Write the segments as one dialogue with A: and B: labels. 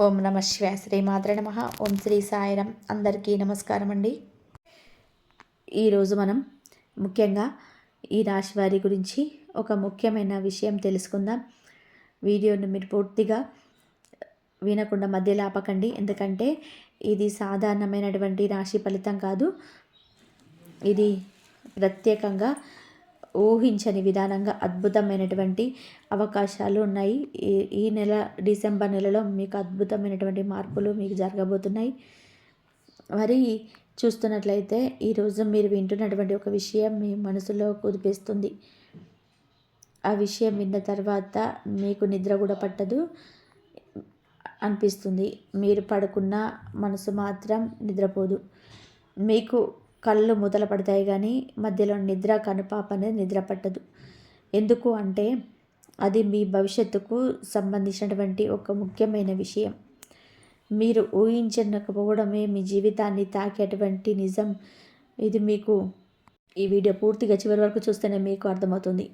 A: ఓం నమ శివాయ. శ్రీ మాత్రే నమః. ఓం శ్రీ సాయిరాం. అందరికీ నమస్కారం అండి. ఈరోజు మనం ముఖ్యంగా ఈ రాశి వారి గురించి ఒక ముఖ్యమైన విషయం తెలుసుకుందాం. వీడియోని మీరు పూర్తిగా వినకుండా మధ్యలో ఆపకండి, ఎందుకంటే ఇది సాధారణమైనటువంటి రాశి ఫలితం కాదు. ఇది ప్రత్యేకంగా ఊహించని విధానంగా అద్భుతమైనటువంటి అవకాశాలు ఉన్నాయి. ఈ నెల డిసెంబర్ నెలలో మీకు అద్భుతమైనటువంటి మార్పులు మీకు జరగబోతున్నాయి. మరి చూస్తున్నట్లయితే ఈరోజు మీరు వింటున్నటువంటి ఒక విషయం మీ మనసులో కుదిపేస్తుంది. ఆ విషయం విన్న తర్వాత మీకు నిద్ర కూడా పట్టదు అనిపిస్తుంది. మీరు పడుకున్న మనసు మాత్రం నిద్రపోదు. మీకు కళ్ళు మూతలు పడతాయి, కానీ మధ్యలో నిద్ర కనుపాప అనేది నిద్ర పట్టదు. ఎందుకు అంటే అది మీ భవిష్యత్తుకు సంబంధించినటువంటి ఒక ముఖ్యమైన విషయం. మీరు ఊహించకపోవడమే మీ జీవితాన్ని తాకేటువంటి నిజం. ఇది మీకు ఈ వీడియో పూర్తిగా చివరి వరకు చూస్తేనే మీకు అర్థమవుతుంది.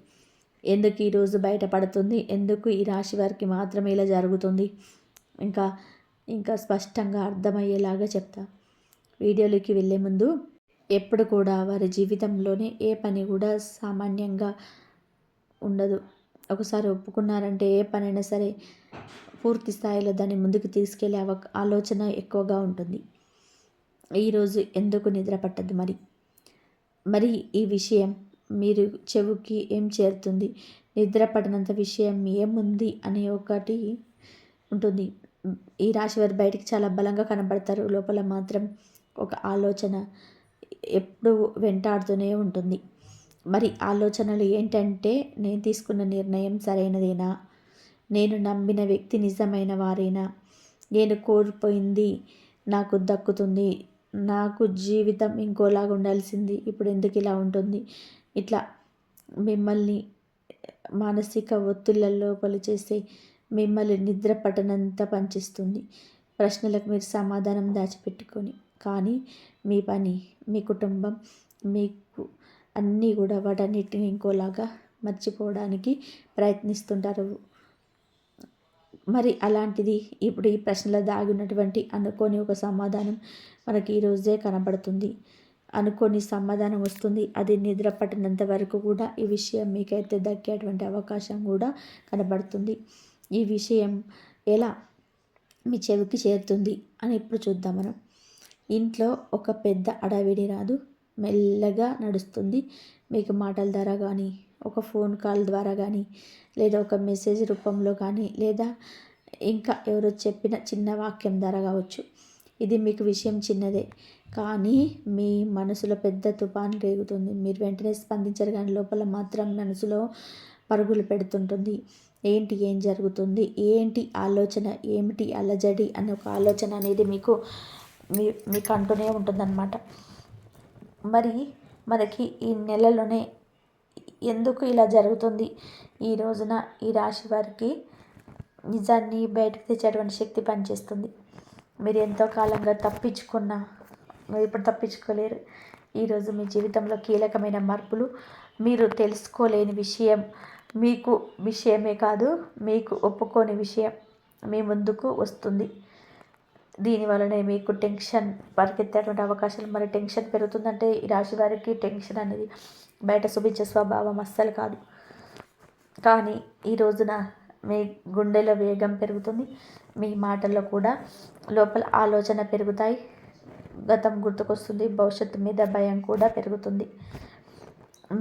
A: ఎందుకు ఈరోజు బయటపడుతుంది, ఎందుకు ఈ రాశి వారికి మాత్రమే ఇలా జరుగుతుంది, ఇంకా స్పష్టంగా అర్థమయ్యేలాగా చెప్తా. వీడియోలోకి వెళ్ళే ముందు ఎప్పుడు కూడా వారి జీవితంలోనే ఏ పని కూడా సామాన్యంగా ఉండదు. ఒకసారి ఒప్పుకున్నారంటే ఏ పనైనా సరే పూర్తి స్థాయిలో దాన్ని ముందుకు తీసుకెళ్లే ఆలోచన ఎక్కువగా ఉంటుంది. ఈరోజు ఎందుకు నిద్ర పట్టదు మరి ఈ విషయం మీరు చెవుకి ఏం చేరుతుంది, నిద్ర పడినంత విషయం ఏముంది అనే ఒకటి ఉంటుంది. ఈ రాశి వారు బయటికి చాలా బలంగా కనబడతారు, లోపల మాత్రం ఒక ఆలోచన ఎప్పుడు వెంటాడుతూనే ఉంటుంది. మరి ఆలోచనలు ఏంటంటే, నేను తీసుకున్న నిర్ణయం సరైనదేనా, నేను నమ్మిన వ్యక్తి నిజమైన వారేనా, నేను కోల్పోయింది నాకు దక్కుతుంది, నాకు జీవితం ఇంకోలాగా ఉండాల్సింది ఇప్పుడు ఎందుకు ఇలా ఉంటుంది, ఇట్లా మిమ్మల్ని మానసిక ఒత్తిళ్లలో చేసే మిమ్మల్ని నిద్ర పట్టనంత పనిచేస్తుంది. ప్రశ్నలకు మీరు సమాధానం దాచిపెట్టుకొని, కానీ మీ పని, మీ కుటుంబం, మీకు అన్నీ కూడా వాటన్నిటిని ఇంకోలాగా మర్చిపోవడానికి ప్రయత్నిస్తుంటారు. మరి అలాంటిది ఇప్పుడు ఈ ప్రశ్నలో దాగినటువంటి అనుకోని ఒక సమాధానం మనకి ఈరోజే కనబడుతుంది. అనుకోని సమాధానం వస్తుంది. అది నిద్ర పట్టినంత వరకు కూడా ఈ విషయం మీకైతే దక్కేటువంటి అవకాశం కూడా కనబడుతుంది. ఈ విషయం ఎలా మీ చెవికి చేరుతుంది అని ఇప్పుడు చూద్దాం మనం. ఇంట్లో ఒక పెద్ద అడవిడి రాదు, మెల్లగా నడుస్తుంది. మీకు మాటల ద్వారా కానీ, ఒక ఫోన్ కాల్ ద్వారా కానీ, లేదా ఒక మెసేజ్ రూపంలో కానీ, లేదా ఇంకా ఎవరో చెప్పిన చిన్న వాక్యం ద్వారా కావచ్చు. ఇది మీకు విషయం చిన్నదే, కానీ మీ మనసులో పెద్ద తుఫాను రేగుతుంది. మీరు వెంటనే స్పందించరు, కానీ లోపల మాత్రం మనసులో పరుగులు పెడుతుంటుంది. ఏం జరుగుతుంది, ఏంటి ఆలోచన, ఏమిటి అలజడి అనే ఒక ఆలోచన అనేది మీకు అంటూనే ఉంటుందన్నమాట. మరి మనకి ఈ నెలలోనే ఎందుకు ఇలా జరుగుతుంది, ఈ రోజున ఈ రాశి వారికి నిజాన్ని బయటకు తెచ్చేటువంటి శక్తి పనిచేస్తుంది. మీరు ఎంతో కాలంగా తప్పించుకున్నా మీరు ఇప్పుడు తప్పించుకోలేరు. ఈరోజు మీ జీవితంలో కీలకమైన మార్పులు, మీరు తెలుసుకోలేని విషయం, మీకు విషయమే కాదు, మీకు ఒప్పుకోని విషయం మీ ముందుకు వస్తుంది. దీనివల్లనే మీకు టెన్షన్ పరిగెత్తేటువంటి అవకాశాలు. మరి టెన్షన్ పెరుగుతుందంటే ఈ రాశి వారికి టెన్షన్ అనేది బయట చూపించే స్వభావం అస్సలు కాదు. కానీ ఈ రోజున మీ గుండెలో వేగం పెరుగుతుంది, మీ మాటల్లో కూడా లోపల ఆలోచన పెరుగుతాయి, గతం గుర్తుకొస్తుంది, భవిష్యత్తు మీద భయం కూడా పెరుగుతుంది.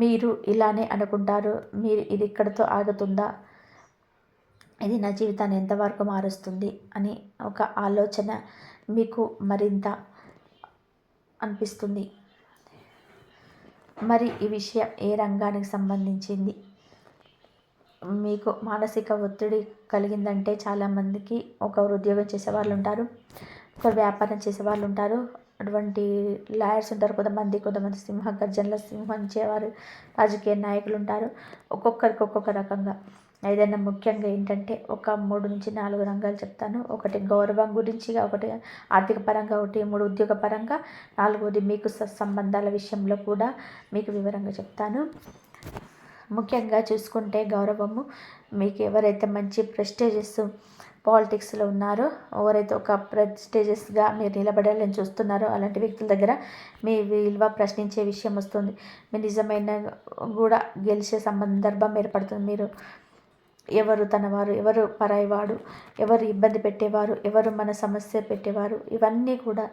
A: మీరు ఇలానే అనుకుంటారు, మీరు ఇది ఇక్కడితో ఆగుతుందా, ఇది నా జీవితాన్ని ఎంతవరకు మారుస్తుంది అని ఒక ఆలోచన మీకు మరింత అనిపిస్తుంది. మరి ఈ విషయం ఏ రంగానికి సంబంధించింది, మీకు మానసిక ఒత్తిడి కలిగిందంటే చాలామందికి ఒకరు ఉద్యోగం చేసేవాళ్ళు ఉంటారు, ఒకరు వ్యాపారం చేసేవాళ్ళు ఉంటారు, అటువంటి లాయర్స్ ఉంటారు, కొంతమంది సింహ గర్జనలో సింహించేవారు రాజకీయ నాయకులు ఉంటారు. ఒక్కొక్కరికి ఒక్కొక్క రకంగా. ఏదైనా ముఖ్యంగా ఏంటంటే ఒక 3 నుంచి 4 రంగాలు చెప్తాను. ఒకటి గౌరవం గురించి, ఒకటి ఆర్థిక పరంగా, ఒకటి 3 ఉద్యోగ పరంగా, 4వది మీకు సంబంధాల విషయంలో కూడా మీకు వివరంగా చెప్తాను. ముఖ్యంగా చూసుకుంటే గౌరవము, మీకు ఎవరైతే మంచి ప్రెస్టేజెస్ పాలిటిక్స్లో ఉన్నారో, ఎవరైతే ఒక ప్రెస్టీజియస్గా మీరు నిలబడాలని చూస్తున్నారో అలాంటి వ్యక్తుల దగ్గర మీ విలువ ప్రశ్నించే విషయం వస్తుంది. మీ నిజమైన కూడా గెలిచే సందర్భం ఏర్పడుతుంది. మీరు ఎవరు తనవారు, ఎవరు పరాయివాడు, ఎవరు ఇబ్బంది పెట్టేవారు, ఎవరు మన సమస్య పెట్టేవారు, ఇవన్నీ కూడా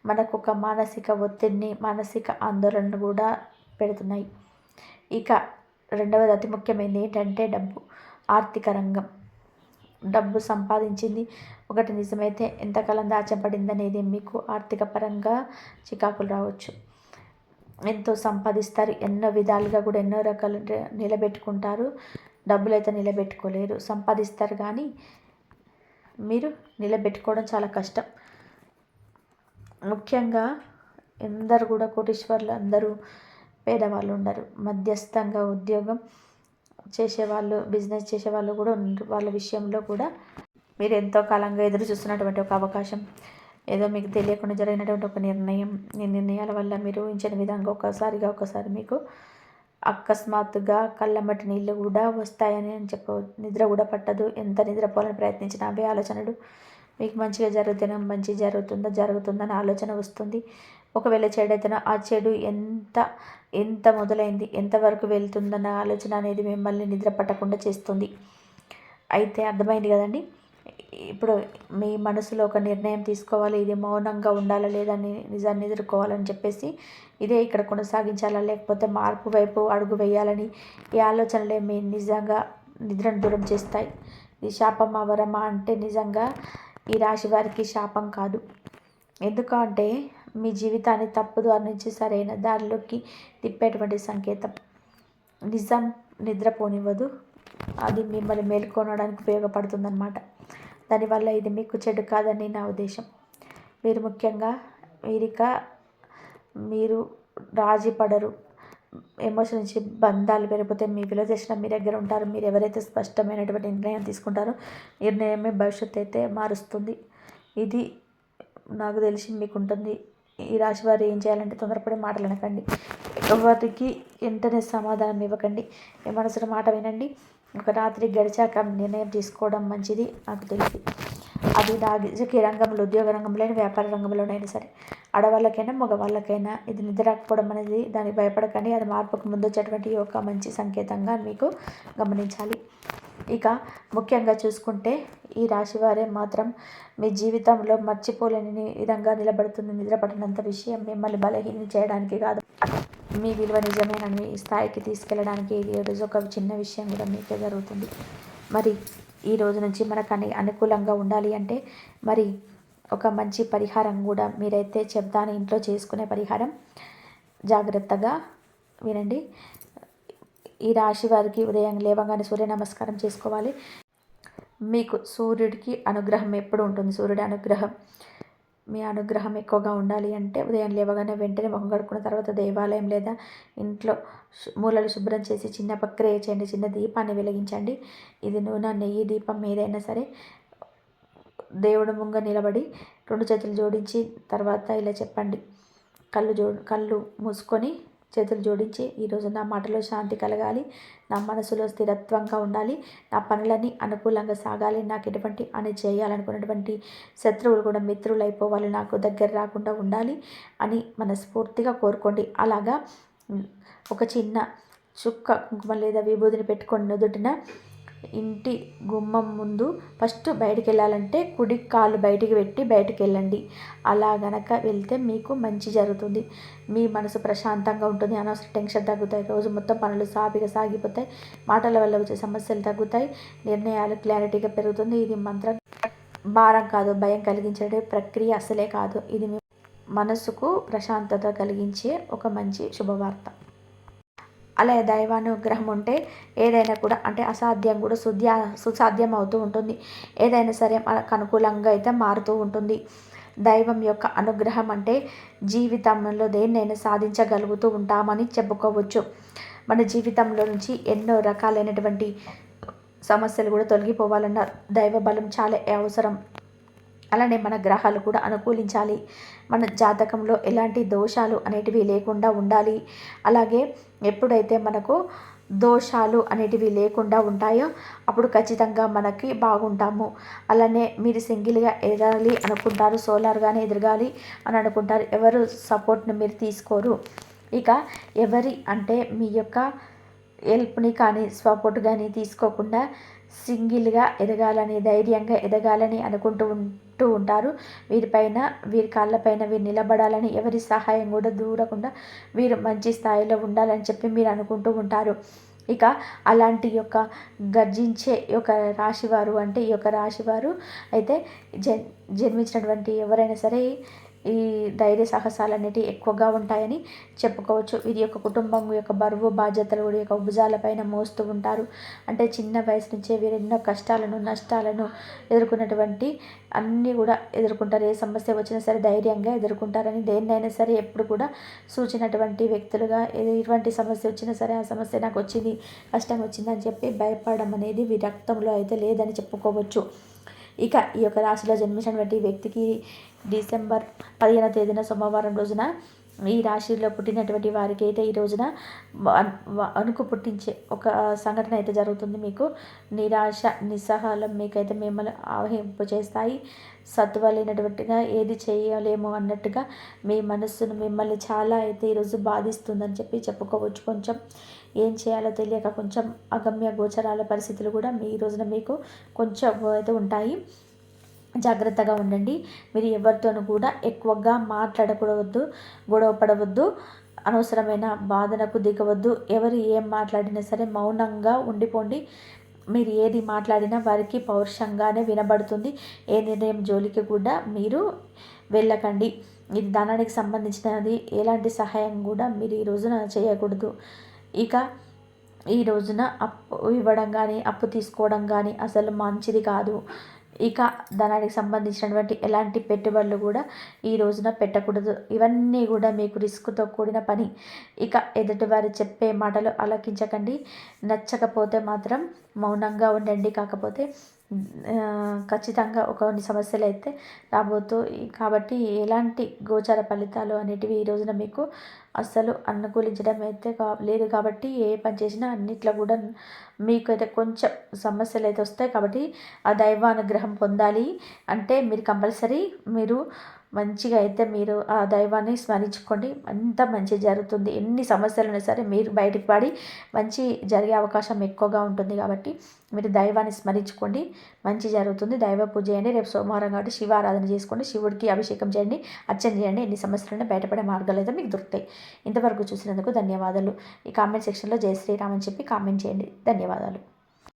A: మనకు ఒక మానసిక ఒత్తిడిని, మానసిక ఆందోళనను కూడా పెడుతున్నాయి. ఇక రెండవది అతి ముఖ్యమైనది ఏంటంటే డబ్బు, ఆర్థిక రంగం. డబ్బు సంపాదించింది ఒకటి నిజమైతే ఎంతకాలం దాచబడింది అనేది మీకు ఆర్థిక పరంగా చికాకులు రావచ్చు. ఎంతో సంపాదిస్తారు, ఎన్నో విధాలుగా కూడా ఎన్నో రకాలు నిలబెట్టుకుంటారు. డబ్బులు అయితే నిలబెట్టుకోలేరు. సంపాదిస్తారు కానీ మీరు నిలబెట్టుకోవడం చాలా కష్టం. ముఖ్యంగా అందరు కూడా కోటీశ్వర్లు అందరూ పేదవాళ్ళు ఉండరు. మధ్యస్థంగా ఉద్యోగం చేసేవాళ్ళు, బిజినెస్ చేసేవాళ్ళు కూడా ఉండరు. వాళ్ళ విషయంలో కూడా మీరు ఎంతో కాలంగా ఎదురు చూస్తున్నటువంటి ఒక అవకాశం, ఏదో మీకు తెలియకుండా జరిగినటువంటి ఒక నిర్ణయం, ఈ నిర్ణయాల వల్ల మీరు ఊహించని విధంగా ఒకసారి మీకు అకస్మాత్తుగా కళ్ళమ్మటి నీళ్ళు కూడా వస్తాయని చెప్పవచ్చు. నిద్ర కూడా పట్టదు. ఎంత నిద్రపోవాలని ప్రయత్నించినా అవే ఆలోచనలు. మీకు మంచిగా మంచి జరుగుతుందని ఆలోచన వస్తుంది. ఒకవేళ చెడైతేనో ఆ చెడు ఎంత మొదలైంది, ఎంతవరకు వెళ్తుందన్న ఆలోచన అనేది మిమ్మల్ని నిద్ర పట్టకుండా చేస్తుంది. అయితే అర్థమైంది కదండి. ఇప్పుడు మీ మనసులో ఒక నిర్ణయం తీసుకోవాలి. ఇది మౌనంగా ఉండాలా లేదా నిజాన్ని ఎదుర్కోవాలని చెప్పేసి ఇదే ఇక్కడ కొనసాగించాలా లేకపోతే మార్పు వైపు అడుగు వేయాలని ఈ ఆలోచనలే మీ నిజంగా నిద్రను దూరం చేస్తాయి. ఇది శాపమా వరమా అంటే నిజంగా ఈ రాశి వారికి శాపం కాదు. ఎందుకంటే మీ జీవితాన్ని తప్పుదారి నుంచి సరైన దారిలోకి తిప్పేటువంటి సంకేతం. నిజం నిద్రపోనివ్వదు, అది మిమ్మల్ని మేల్కొనడానికి ఉపయోగపడుతుందన్నమాట. దానివల్ల ఇది మీకు చెడు కాదని నా ఉద్దేశం. మీరు ముఖ్యంగా మీరు రాజీ పడరు. ఎమోషన్ నుంచి బంధాలు పెరిగిపోతే మీ విలువ చేసిన మీ దగ్గర ఉంటారు. మీరు ఎవరైతే స్పష్టమైనటువంటి నిర్ణయం తీసుకుంటారో నిర్ణయమే భవిష్యత్తు అయితే మారుస్తుంది. ఇది నాకు తెలిసి మీకు ఉంటుంది. ఈ రాశి వారు ఏం చేయాలంటే తొందరపడి మాటలు అనకండి. ఎవరికి వెంటనే సమాధానం ఇవ్వకండి. మీ మనసులో మాట వినండి. ఒక రాత్రి గడిచాక నిర్ణయం తీసుకోవడం మంచిది నాకు తెలిసి. అది రాజకీయ రంగంలో, ఉద్యోగ రంగంలో, వ్యాపార రంగంలోనైనా సరే, ఆడవాళ్ళకైనా మగవాళ్ళకైనా ఇది నిద్ర రాకపోవడం అనేది దానికి భయపడకండి. అది మార్పుకు ముందు వచ్చేటువంటి ఒక మంచి సంకేతంగా మీకు గమనించాలి. ఇక ముఖ్యంగా చూసుకుంటే ఈ రాశివారే మాత్రం మీ జీవితంలో మర్చిపోలేని విధంగా నిలబడుతుంది. నిద్రపడినంత విషయం మిమ్మల్ని బలహీనం చేయడానికి కాదు, మీ విలువ నిజమేనని ఈ స్థాయికి తీసుకెళ్ళడానికి ఈరోజు ఒక చిన్న విషయం కూడా మీకే జరుగుతుంది. మరి ఈ రోజు నుంచి మనకు అనుకూలంగా ఉండాలి అంటే మరి ఒక మంచి పరిహారం కూడా మీరైతే చెప్తాను. ఇంట్లో చేసుకునే పరిహారం జాగ్రత్తగా వినండి. ఈ రాశి వారికి ఉదయం లేవగానే సూర్య నమస్కారం చేసుకోవాలి. మీకు సూర్యుడికి అనుగ్రహం ఎప్పుడు ఉంటుంది. సూర్యుడి అనుగ్రహం, మీ అనుగ్రహం ఎక్కువగా ఉండాలి అంటే ఉదయం లేవగానే వెంటనే ముఖం కడుక్కున్న తర్వాత దేవాలయం లేదా ఇంట్లో మూలలు శుభ్రం చేసి చిన్న ప్రక్రియ చేయండి. చిన్న దీపాన్ని వెలిగించండి. ఇది నూనె, నెయ్యి దీపం ఏదైనా సరే దేవుడు ముంగ నిలబడి 2 చేతులు జోడించి తర్వాత ఇలా చెప్పండి. కళ్ళు మూసుకొని చేతులు జోడించి, ఈరోజు నా మాటలో శాంతి కలగాలి, నా మనసులో స్థిరత్వంగా ఉండాలి, నా పనులన్నీ అనుకూలంగా సాగాలి, నాకు ఎటువంటి అని చేయాలనుకున్నటువంటి శత్రువులు కూడా మిత్రులు అయిపోవాలి, నాకు దగ్గర రాకుండా ఉండాలి అని మనస్ఫూర్తిగా కోరుకోండి. అలాగా ఒక చిన్న చుక్క కుంకుమ లేదా విభూదిని పెట్టుకొని నుదుటిన ఇంటి గుమ్మం ముందు ఫస్ట్ బయటికి వెళ్ళాలంటే కుడి కాలు బయటికి పెట్టి బయటికి వెళ్ళండి. అలా గనక వెళ్తే మీకు మంచి జరుగుతుంది. మీ మనసు ప్రశాంతంగా ఉంటుంది. అనవసర టెన్షన్ తగ్గుతాయి. రోజు మొత్తం పనులు సాఫీగా సాగిపోతాయి. మాటల వల్ల వచ్చే సమస్యలు తగ్గుతాయి. నిర్ణయాలు క్లారిటీగా పెరుగుతుంది. ఇది మంత్రం భారం కాదు, భయం కలిగించే ప్రక్రియ అసలే కాదు. ఇది మీ మనసుకు ప్రశాంతత కలిగించే ఒక మంచి శుభవార్త. అలాగే దైవానుగ్రహం ఉంటే ఏదైనా కూడా అంటే అసాధ్యం కూడా సుసాధ్యం అవుతూ ఉంటుంది. ఏదైనా సరే మనకు అనుకూలంగా అయితే మారుతూ ఉంటుంది. దైవం యొక్క అనుగ్రహం అంటే జీవితంలో దేన్నైనా సాధించగలుగుతూ ఉంటామని చెప్పుకోవచ్చు. మన జీవితంలో నుంచి ఎన్నో రకాలైనటువంటి సమస్యలు కూడా తొలగిపోవాలన్న దైవ బలం చాలా అవసరం. అలానే మన గ్రహాలు కూడా అనుకూలించాలి. మన జాతకంలో ఎలాంటి దోషాలు అనేటివి లేకుండా ఉండాలి. అలాగే ఎప్పుడైతే మనకు దోషాలు అనేటివి లేకుండా ఉంటాయో అప్పుడు ఖచ్చితంగా మనకి బాగుంటాము. అలానే మీరు సింగిల్గా ఎదగాలి అనుకుంటారు, సోలార్గానే ఎదగాలి అని అనుకుంటారు, ఎవరు సపోర్ట్ని మీరు తీసుకోరు. ఇక ఎవరి అంటే మీ యొక్క హెల్ప్ని కానీ సపోర్ట్ కానీ తీసుకోకుండా సింగిల్గా ఎదగాలని, ధైర్యంగా ఎదగాలని అనుకుంటూ ఉంటారు. వీరి కాళ్ళపైన వీరు నిలబడాలని, ఎవరి సహాయం కూడా దూరకుండా వీరు మంచి స్థాయిలో ఉండాలని చెప్పి మీరు అనుకుంటూ ఉంటారు. ఇక అలాంటి యొక్క గర్జించే యొక్క రాశివారు అంటే ఈ యొక్క రాశివారు అయితే జన్మించినటువంటి ఎవరైనా సరే ఈ ధైర్య సాహసాలు అనేటివి ఎక్కువగా ఉంటాయని చెప్పుకోవచ్చు. వీరి యొక్క కుటుంబం యొక్క బరువు బాధ్యతలు కూడా యొక్క భుజాలపైన మోస్తూ ఉంటారు. అంటే చిన్న వయసు నుంచే వీరు ఎన్నో కష్టాలను నష్టాలను ఎదుర్కొన్నటువంటి అన్నీ కూడా ఎదుర్కొంటారు. ఏ సమస్య వచ్చినా సరే ధైర్యంగా ఎదుర్కొంటారని, దేన్నైనా సరే ఎప్పుడు కూడా సూచినటువంటి వ్యక్తులుగా, ఎటువంటి సమస్య వచ్చినా సరే ఆ సమస్య నాకు వచ్చింది, కష్టం వచ్చింది అని చెప్పి భయపడడం అనేది వీరి రక్తంలో అయితే లేదని చెప్పుకోవచ్చు. ఇక ఈ యొక్క రాశిలో జన్మించినటువంటి వ్యక్తికి డిసెంబర్ 15వ తేదీన సోమవారం రోజున ఈ రాశిలో పుట్టినటువంటి వారికి అయితే ఈ రోజున అణుకు పుట్టించే ఒక సంఘటన అయితే జరుగుతుంది. మీకు నిరాశ నిస్సహాయం మీకైతే మిమ్మల్ని ఆవహింపు చేస్తాయి. సత్తువ లేనటువంటిగా ఏది చేయలేము అన్నట్టుగా మీ మనస్సును మిమ్మల్ని చాలా అయితే ఈరోజు బాధిస్తుందని చెప్పి చెప్పుకోవచ్చు. కొంచెం ఏం చేయాలో తెలియక కొంచెం అగమ్య గోచరాల పరిస్థితులు కూడా ఈ రోజున మీకు కొంచెం అయితే ఉంటాయి. జాగ్రత్తగా ఉండండి. మీరు ఎవరితోనూ కూడా ఎక్కువగా మాట్లాడకూడవద్దు, గొడవ పడవద్దు, అనవసరమైన బాధనకు దిగవద్దు. ఎవరు ఏం మాట్లాడినా సరే మౌనంగా ఉండిపోండి. మీరు ఏది మాట్లాడినా వారికి పౌరుషంగానే వినబడుతుంది. ఏ నిర్ణయం జోలికి కూడా మీరు వెళ్ళకండి. ఇది ధనానికి సంబంధించినది. ఎలాంటి సహాయం కూడా మీరు ఈ రోజున చేయకూడదు. ఇక ఈ రోజున అప్పు ఇవ్వడం కానీ, అప్పు తీసుకోవడం కానీ అసలు మంచిది కాదు. ఇక ధనానికి సంబంధించినటువంటి ఎలాంటి పెట్టుబడులు కూడా ఈ రోజున పెట్టకూడదు. ఇవన్నీ కూడా మీకు రిస్క్తో కూడిన పని. ఇక ఎదుటివారు చెప్పే మాటలు ఆలకించకండి. నచ్చకపోతే మాత్రం మౌనంగా ఉండండి. కాకపోతే ఖచ్చితంగా కొన్ని సమస్యలు అయితే కాబట్టి ఎలాంటి గోచర ఫలితాలు అనేటివి ఈ రోజున మీకు అస్సలు అనుకూలించడం అయితే లేదు. కాబట్టి ఏ పని చేసినా అన్నిట్లో కూడా మీకు అయితే కొంచెం సమస్యలు అయితే వస్తాయి. కాబట్టి ఆ దైవానుగ్రహం పొందాలి అంటే మీరు కంపల్సరీ మంచిగా అయితే మీరు ఆ దైవాన్ని స్మరించుకోండి. అంత మంచి జరుగుతుంది. ఎన్ని సమస్యలున్నా సరే మీరు బయటకు పడి మంచి జరిగే అవకాశం ఎక్కువగా ఉంటుంది. కాబట్టి మీరు దైవాన్ని స్మరించుకోండి, మంచి జరుగుతుంది. దైవ పూజ చేయండి. రేపు సోమవారం కాబట్టి శివారాధన చేసుకోండి, శివుడికి అభిషేకం చేయండి, అర్చన చేయండి. ఎన్ని సమస్యలున్నా బయటపడే మార్గాలు అయితే మీకు దొరుకుతాయి. ఇంతవరకు చూసినందుకు ధన్యవాదాలు. ఈ కామెంట్ సెక్షన్లో జై శ్రీరామ్ అని చెప్పి కామెంట్ చేయండి. ధన్యవాదాలు.